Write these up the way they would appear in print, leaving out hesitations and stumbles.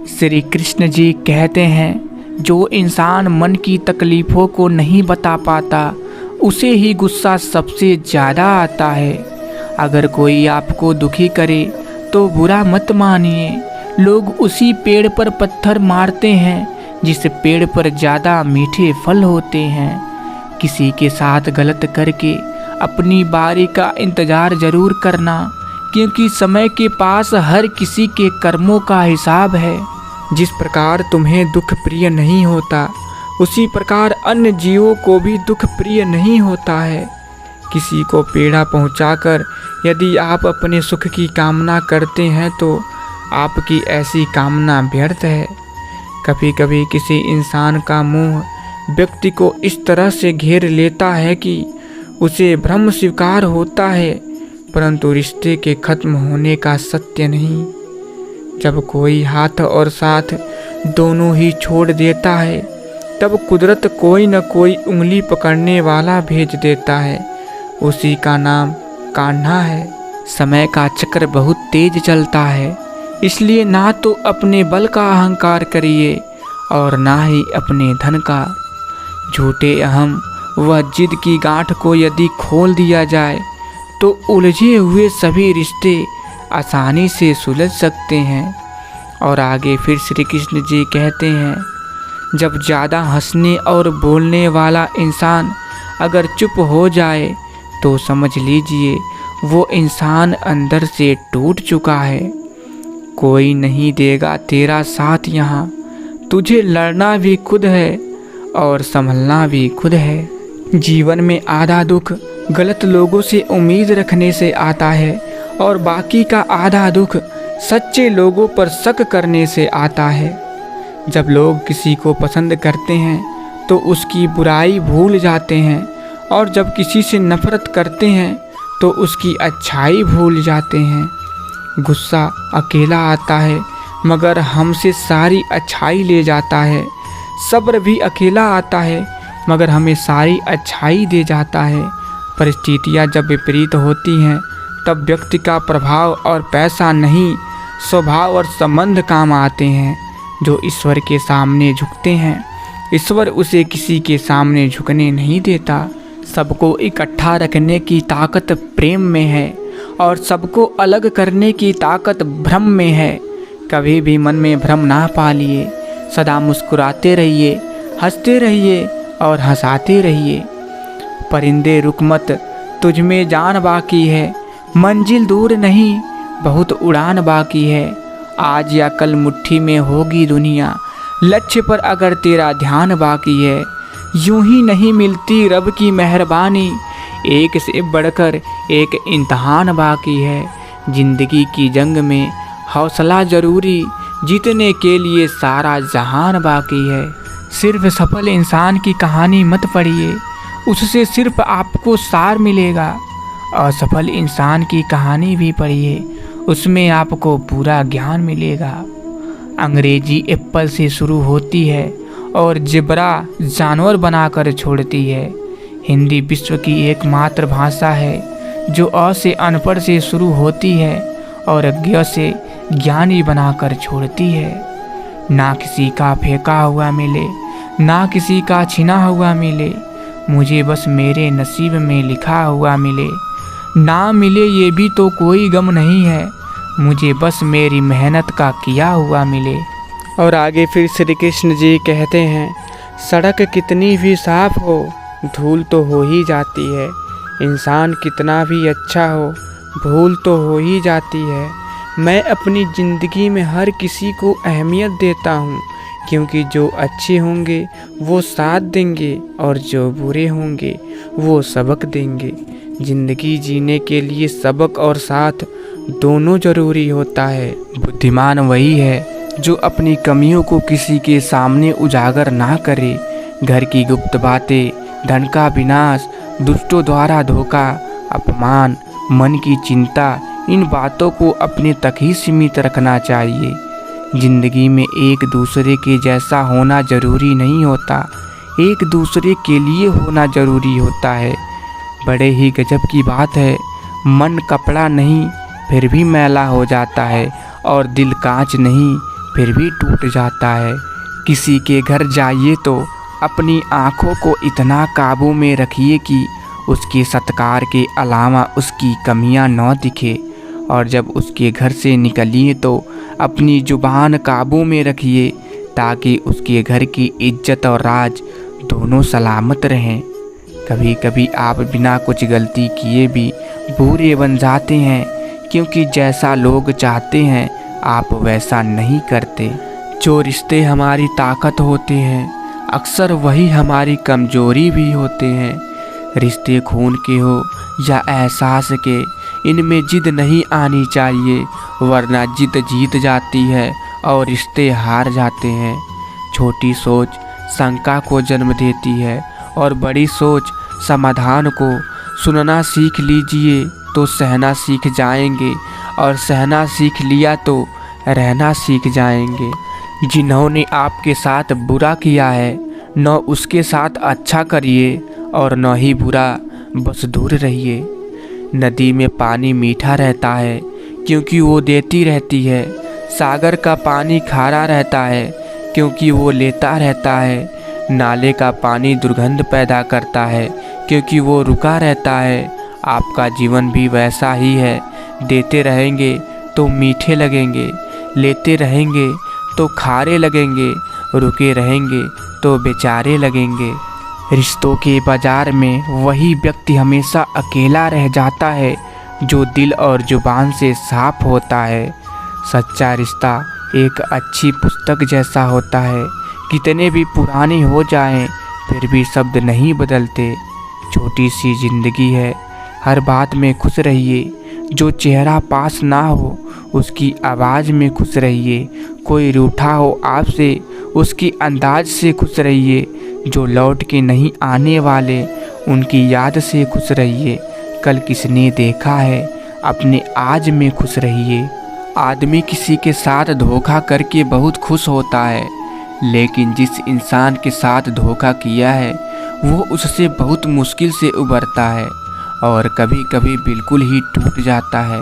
श्री कृष्ण जी कहते हैं, जो इंसान मन की तकलीफ़ों को नहीं बता पाता उसे ही गुस्सा सबसे ज़्यादा आता है। अगर कोई आपको दुखी करे तो बुरा मत मानिए। लोग उसी पेड़ पर पत्थर मारते हैं जिस पेड़ पर ज़्यादा मीठे फल होते हैं। किसी के साथ गलत करके अपनी बारी का इंतज़ार ज़रूर करना, क्योंकि समय के पास हर किसी के कर्मों का हिसाब है। जिस प्रकार तुम्हें दुख प्रिय नहीं होता, उसी प्रकार अन्य जीवों को भी दुख प्रिय नहीं होता है। किसी को पीड़ा पहुंचाकर यदि आप अपने सुख की कामना करते हैं तो आपकी ऐसी कामना व्यर्थ है। कभी कभी किसी इंसान का मोह व्यक्ति को इस तरह से घेर लेता है कि उसे भ्रम स्वीकार होता है, परंतु रिश्ते के खत्म होने का सत्य नहीं। जब कोई हाथ और साथ दोनों ही छोड़ देता है, तब कुदरत कोई न कोई उंगली पकड़ने वाला भेज देता है। उसी का नाम कान्हा है। समय का चक्र बहुत तेज चलता है, इसलिए ना तो अपने बल का अहंकार करिए और ना ही अपने धन का। झूठे अहम व जिद की गांठ को यदि खोल दिया जाए तो उलझे हुए सभी रिश्ते आसानी से सुलझ सकते हैं। और आगे फिर श्री कृष्ण जी कहते हैं, जब ज़्यादा हंसने और बोलने वाला इंसान अगर चुप हो जाए तो समझ लीजिए वो इंसान अंदर से टूट चुका है। कोई नहीं देगा तेरा साथ यहाँ, तुझे लड़ना भी खुद है और संभलना भी खुद है। जीवन में आधा दुख गलत लोगों से उम्मीद रखने से आता है और बाकी का आधा दुख सच्चे लोगों पर शक करने से आता है। जब लोग किसी को पसंद करते हैं तो उसकी बुराई भूल जाते हैं, और जब किसी से नफरत करते हैं तो उसकी अच्छाई भूल जाते हैं। गुस्सा अकेला आता है मगर हमसे सारी अच्छाई ले जाता है। सब्र भी अकेला आता है मगर हमें सारी अच्छाई दे जाता है। परिस्थितियाँ जब विपरीत होती हैं तब व्यक्ति का प्रभाव और पैसा नहीं, स्वभाव और संबंध काम आते हैं। जो ईश्वर के सामने झुकते हैं, ईश्वर उसे किसी के सामने झुकने नहीं देता। सबको इकट्ठा रखने की ताकत प्रेम में है और सबको अलग करने की ताकत भ्रम में है। कभी भी मन में भ्रम ना पालिए। सदा मुस्कुराते रहिए, हंसते रहिए और हंसाते रहिए। परिंदे रुक मत, तुझ में जान बाकी है। मंजिल दूर नहीं, बहुत उड़ान बाकी है। आज या कल मुट्ठी में होगी दुनिया, लक्ष्य पर अगर तेरा ध्यान बाकी है। यूं ही नहीं मिलती रब की मेहरबानी, एक से बढ़कर एक इम्तहान बाकी है। जिंदगी की जंग में हौसला ज़रूरी, जीतने के लिए सारा जहान बाकी है। सिर्फ सफल इंसान की कहानी मत पढ़िए, उससे सिर्फ आपको सार मिलेगा। असफल इंसान की कहानी भी पढ़िए, उसमें आपको पूरा ज्ञान मिलेगा। अंग्रेजी एप्पल से शुरू होती है और ज़ेब्रा जानवर बनाकर छोड़ती है। हिंदी विश्व की एकमात्र भाषा है जो अ से अनपढ़ से शुरू होती है और ज्ञ से ज्ञानी बनाकर छोड़ती है। ना किसी का फेंका हुआ मिले, ना किसी का छिना हुआ मिले, मुझे बस मेरे नसीब में लिखा हुआ मिले। ना मिले ये भी तो कोई गम नहीं है, मुझे बस मेरी मेहनत का किया हुआ मिले। और आगे फिर श्री कृष्ण जी कहते हैं, सड़क कितनी भी साफ हो, धूल तो हो ही जाती है। इंसान कितना भी अच्छा हो, भूल तो हो ही जाती है। मैं अपनी ज़िंदगी में हर किसी को अहमियत देता हूँ, क्योंकि जो अच्छे होंगे वो साथ देंगे और जो बुरे होंगे वो सबक देंगे। ज़िंदगी जीने के लिए सबक और साथ दोनों ज़रूरी होता है। बुद्धिमान वही है जो अपनी कमियों को किसी के सामने उजागर ना करे। घर की गुप्त बातें, धन का विनाश, दुष्टों द्वारा धोखा, अपमान, मन की चिंता, इन बातों को अपने तक ही सीमित रखना चाहिए। जिंदगी में एक दूसरे के जैसा होना जरूरी नहीं होता, एक दूसरे के लिए होना जरूरी होता है। बड़े ही गजब की बात है, मन कपड़ा नहीं फिर भी मैला हो जाता है और दिल कांच नहीं फिर भी टूट जाता है। किसी के घर जाइए तो अपनी आँखों को इतना काबू में रखिए कि उसके सत्कार के अलावा उसकी कमियां न दिखे, और जब उसके घर से निकलिए तो अपनी ज़ुबान काबू में रखिए ताकि उसके घर की इज्जत और राज दोनों सलामत रहें। कभी कभी आप बिना कुछ गलती किए भी बुरे बन जाते हैं, क्योंकि जैसा लोग चाहते हैं आप वैसा नहीं करते। जो रिश्ते हमारी ताकत होते हैं अक्सर वही हमारी कमजोरी भी होते हैं। रिश्ते खून के हो या एहसास के, इनमें जिद नहीं आनी चाहिए, वरना जिद जीत जाती है और रिश्ते हार जाते हैं। छोटी सोच शंका को जन्म देती है और बड़ी सोच समाधान को। सुनना सीख लीजिए तो सहना सीख जाएंगे, और सहना सीख लिया तो रहना सीख जाएंगे। जिन्होंने आपके साथ बुरा किया है न उसके साथ अच्छा करिए और न ही बुरा, बस दूर रहिए। नदी में पानी मीठा रहता है क्योंकि वो देती रहती है। सागर का पानी खारा रहता है क्योंकि वो लेता रहता है। नाले का पानी दुर्गंध पैदा करता है क्योंकि वो रुका रहता है। आपका जीवन भी वैसा ही है। देते रहेंगे तो मीठे लगेंगे, लेते रहेंगे तो खारे लगेंगे, रुके रहेंगे तो बेचारे लगेंगे। रिश्तों के बाजार में वही व्यक्ति हमेशा अकेला रह जाता है जो दिल और जुबान से साफ होता है। सच्चा रिश्ता एक अच्छी पुस्तक जैसा होता है, कितने भी पुराने हो जाएं फिर भी शब्द नहीं बदलते। छोटी सी जिंदगी है, हर बात में खुश रहिए। जो चेहरा पास ना हो उसकी आवाज़ में खुश रहिए। कोई रूठा हो आपसे उसकी अंदाज से खुश रहिए। जो लौट के नहीं आने वाले उनकी याद से खुश रहिए। कल किसने देखा है, अपने आज में खुश रहिए। आदमी किसी के साथ धोखा करके बहुत खुश होता है, लेकिन जिस इंसान के साथ धोखा किया है वो उससे बहुत मुश्किल से उबरता है और कभी कभी बिल्कुल ही टूट जाता है।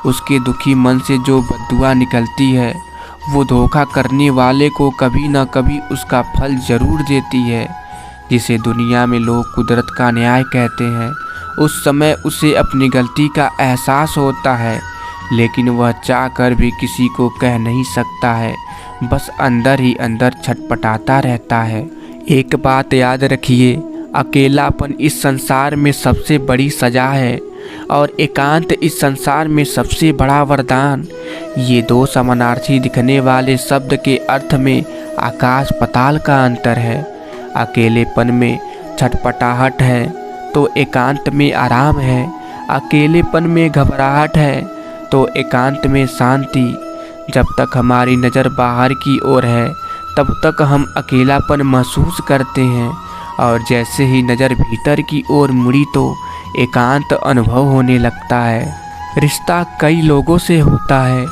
उसके दुखी मन से जो बद्दुआ निकलती है वो धोखा करने वाले को कभी न कभी उसका फल जरूर देती है। जिसे दुनिया में लोग कुदरत का न्याय कहते हैं, उस समय उसे अपनी गलती का एहसास होता है, लेकिन वह चाह कर भी किसी को कह नहीं सकता है, बस अंदर ही अंदर छटपटाता रहता है। एक बात याद रखिए, अकेलापन इस संसार में सबसे बड़ी सजा है और एकांत इस संसार में सबसे बड़ा वरदान। ये दो समानार्थी दिखने वाले शब्द के अर्थ में आकाश पताल का अंतर है। अकेलेपन में छटपटाहट है तो एकांत में आराम है। अकेलेपन में घबराहट है तो एकांत में शांति। जब तक हमारी नज़र बाहर की ओर है तब तक हम अकेलापन महसूस करते हैं, और जैसे ही नज़र भीतर की ओर मुड़ी तो एकांत अनुभव होने लगता है। रिश्ता कई लोगों से होता है,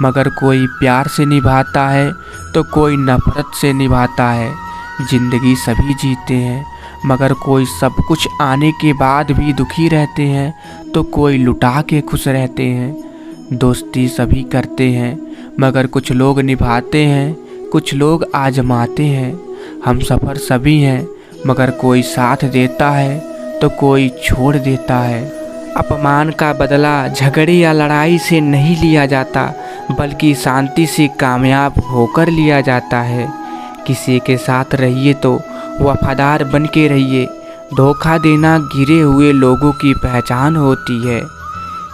मगर कोई प्यार से निभाता है तो कोई नफरत से निभाता है। जिंदगी सभी जीते हैं, मगर कोई सब कुछ आने के बाद भी दुखी रहते हैं तो कोई लुटा के खुश रहते हैं। दोस्ती सभी करते हैं, मगर कुछ लोग निभाते हैं, कुछ लोग आजमाते हैं। हम सफ़र सभी हैं, मगर कोई साथ देता है तो कोई छोड़ देता है। अपमान का बदला झगड़े या लड़ाई से नहीं लिया जाता, बल्कि शांति से कामयाब होकर लिया जाता है। किसी के साथ रहिए तो वफादार बन के रहिए। धोखा देना गिरे हुए लोगों की पहचान होती है।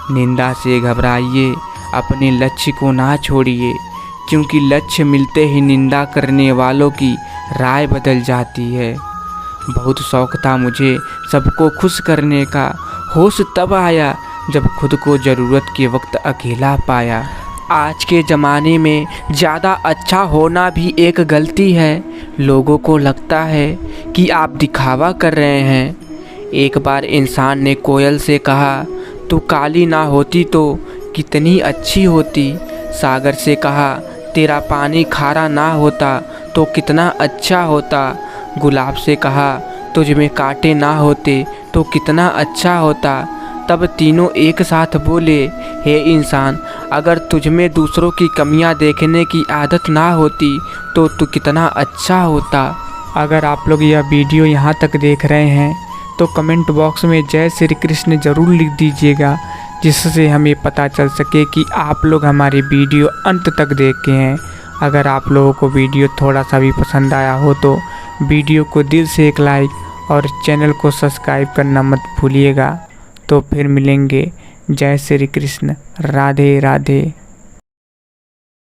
निंदा से घबराइए, अपने लक्ष्य को ना छोड़िए, क्योंकि लक्ष्य मिलते ही निंदा करने वालों की राय बदल जाती है। बहुत शौक़ था मुझे सबको खुश करने का, होश तब आया जब खुद को ज़रूरत के वक्त अकेला पाया। आज के ज़माने में ज़्यादा अच्छा होना भी एक गलती है। लोगों को लगता है कि आप दिखावा कर रहे हैं। एक बार इंसान ने कोयल से कहा, तू काली ना होती तो कितनी अच्छी होती। सागर से कहा, तेरा पानी खारा ना होता तो कितना अच्छा होता। गुलाब से कहा, तुझ में कांटे ना होते तो कितना अच्छा होता। तब तीनों एक साथ बोले, हे इंसान, अगर तुझमें दूसरों की कमियां देखने की आदत ना होती तो तू कितना अच्छा होता। अगर आप लोग यह वीडियो यहाँ तक देख रहे हैं तो कमेंट बॉक्स में जय श्री कृष्ण ज़रूर लिख दीजिएगा, जिससे हमें पता चल सके कि आप लोग हमारी वीडियो अंत तक देखे हैं। अगर आप लोगों को वीडियो थोड़ा सा भी पसंद आया हो तो वीडियो को दिल से एक लाइक और चैनल को सब्सक्राइब करना मत भूलिएगा। तो फिर मिलेंगे। जय श्री कृष्ण। राधे राधे।